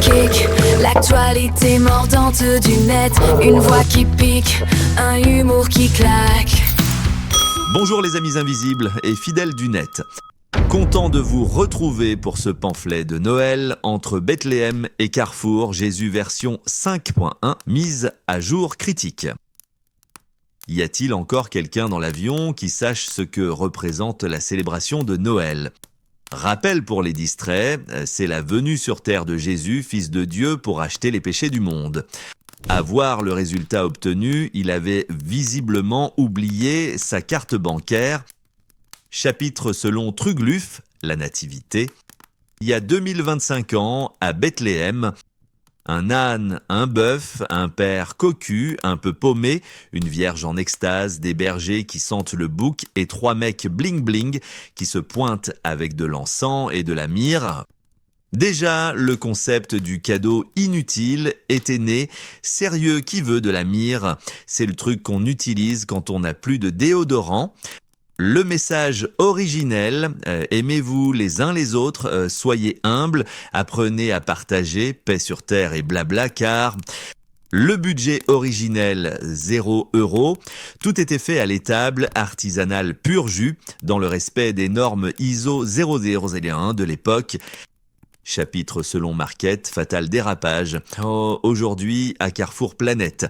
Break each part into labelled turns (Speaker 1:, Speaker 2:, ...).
Speaker 1: kick, l'actualité mordante du net, une voix qui pique, un humour qui claque.
Speaker 2: Bonjour les amis invisibles et fidèles du net. Content de vous retrouver pour ce pamphlet de Noël entre Bethléem et Carrefour, Jésus version 5.1, mise à jour critique. Y a-t-il encore quelqu'un dans l'avion qui sache ce que représente la célébration de Noël ? Rappel pour les distraits, c'est la venue sur terre de Jésus, fils de Dieu, pour acheter les péchés du monde. À voir le résultat obtenu, il avait visiblement oublié sa carte bancaire. Chapitre selon Trugluff, la Nativité. Il y a 2025 ans, à Bethléem, un âne, un bœuf, un père cocu, un peu paumé, une vierge en extase, des bergers qui sentent le bouc et 3 mecs bling-bling qui se pointent avec de l'encens et de la myrrhe. Déjà, le concept du cadeau inutile était né. Sérieux, qui veut de la myrrhe ? C'est le truc qu'on utilise quand on n'a plus de déodorant. Le message originel, aimez-vous les uns les autres, soyez humbles, apprenez à partager, paix sur terre et blabla, car le budget originel, 0 €, tout était fait à l'étable, artisanal pur jus, dans le respect des normes ISO 0001 de l'époque. Chapitre selon Marquette, fatal dérapage. Oh, aujourd'hui, à Carrefour Planète.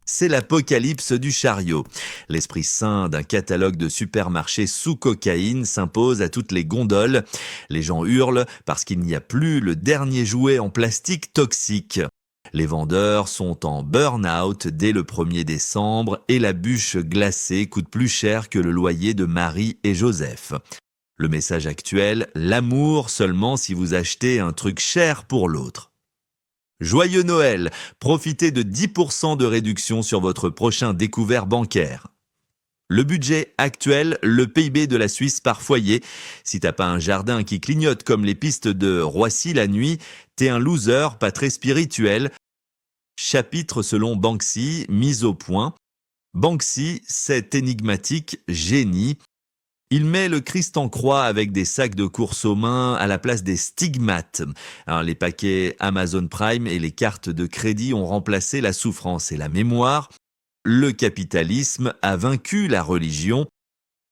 Speaker 2: C'est l'apocalypse du chariot. L'esprit saint d'un catalogue de supermarchés sous cocaïne s'impose à toutes les gondoles. Les gens hurlent parce qu'il n'y a plus le dernier jouet en plastique toxique. Les vendeurs sont en burn-out dès le 1er décembre et la bûche glacée coûte plus cher que le loyer de Marie et Joseph. Le message actuel, l'amour seulement si vous achetez un truc cher pour l'autre. Joyeux Noël, profitez de 10% de réduction sur votre prochain découvert bancaire. Le budget actuel, le PIB de la Suisse par foyer. Si t'as pas un jardin qui clignote comme les pistes de Roissy la nuit, t'es un loser pas très spirituel. Chapitre selon Banksy, mise au point. Banksy, cet énigmatique génie. Il met le Christ en croix avec des sacs de course aux mains à la place des stigmates. Alors, les paquets Amazon Prime et les cartes de crédit ont remplacé la souffrance et la mémoire. Le capitalisme a vaincu la religion.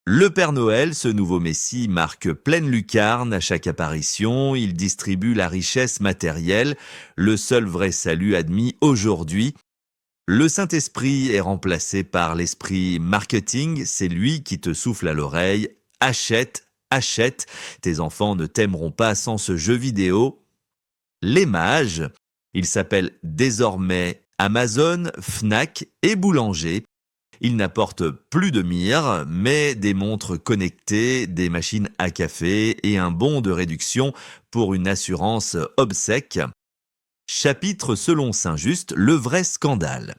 Speaker 2: Le Père Noël, ce nouveau messie, marque pleine lucarne à chaque apparition. Il distribue la richesse matérielle, le seul vrai salut admis aujourd'hui. Le Saint-Esprit est remplacé par l'esprit marketing, c'est lui qui te souffle à l'oreille. Achète, achète, tes enfants ne t'aimeront pas sans ce jeu vidéo. Les mages, ils s'appellent désormais Amazon, Fnac et Boulanger. Ils n'apportent plus de myrrhe, mais des montres connectées, des machines à café et un bon de réduction pour une assurance obsèque. Chapitre selon Saint-Just, le vrai scandale.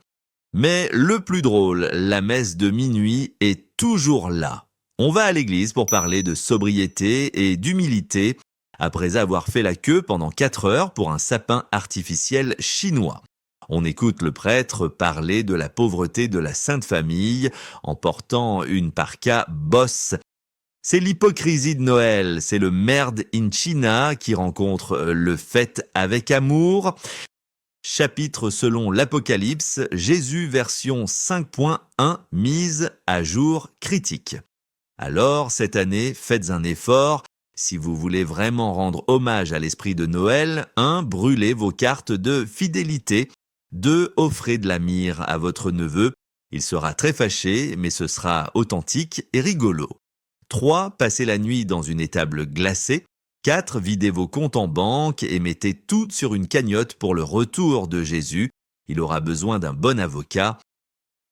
Speaker 2: Mais le plus drôle, la messe de minuit est toujours là. On va à l'église pour parler de sobriété et d'humilité, après avoir fait la queue pendant 4 heures pour un sapin artificiel chinois. On écoute le prêtre parler de la pauvreté de la Sainte Famille en portant une parka Boss. C'est l'hypocrisie de Noël, c'est le merde in China qui rencontre le fait avec amour. Chapitre selon l'Apocalypse, Jésus version 5.1, mise à jour critique. Alors, cette année, faites un effort. Si vous voulez vraiment rendre hommage à l'esprit de Noël, 1. Brûlez vos cartes de fidélité. 2. Offrez de la myrrhe à votre neveu. Il sera très fâché, mais ce sera authentique et rigolo. 3. Passez la nuit dans une étable glacée. 4. Videz vos comptes en banque et mettez tout sur une cagnotte pour le retour de Jésus. Il aura besoin d'un bon avocat.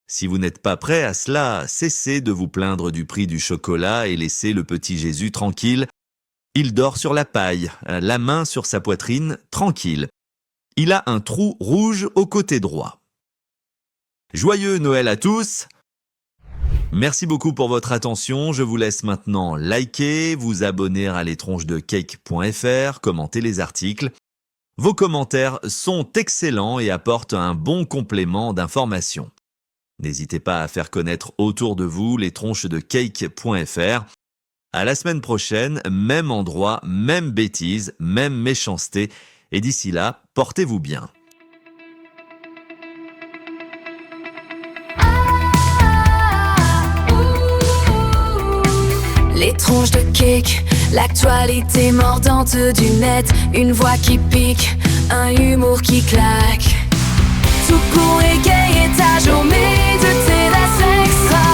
Speaker 2: Si vous n'êtes pas prêt à cela, cessez de vous plaindre du prix du chocolat et laissez le petit Jésus tranquille. Il dort sur la paille, la main sur sa poitrine, tranquille. Il a un trou rouge au côté droit. Joyeux Noël à tous! Merci beaucoup pour votre attention. Je vous laisse maintenant liker, vous abonner à l'étronchedecake.fr, commenter les articles. Vos commentaires sont excellents et apportent un bon complément d'information. N'hésitez pas à faire connaître autour de vous l'étronchedecake.fr. À la semaine prochaine, même endroit, même bêtise, même méchanceté. Et d'ici là, portez-vous bien.
Speaker 1: Les tronches de cake, l'actualité mordante du net, une voix qui pique, un humour qui claque. Tout court et gay est à jour, mais de Télas Extra.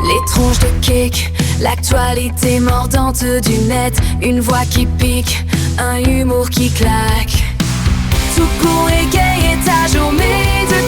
Speaker 1: Les tronches de cake, l'actualité mordante du net, une voix qui pique, un humour qui claque. Tout court et gay est à jour, mais de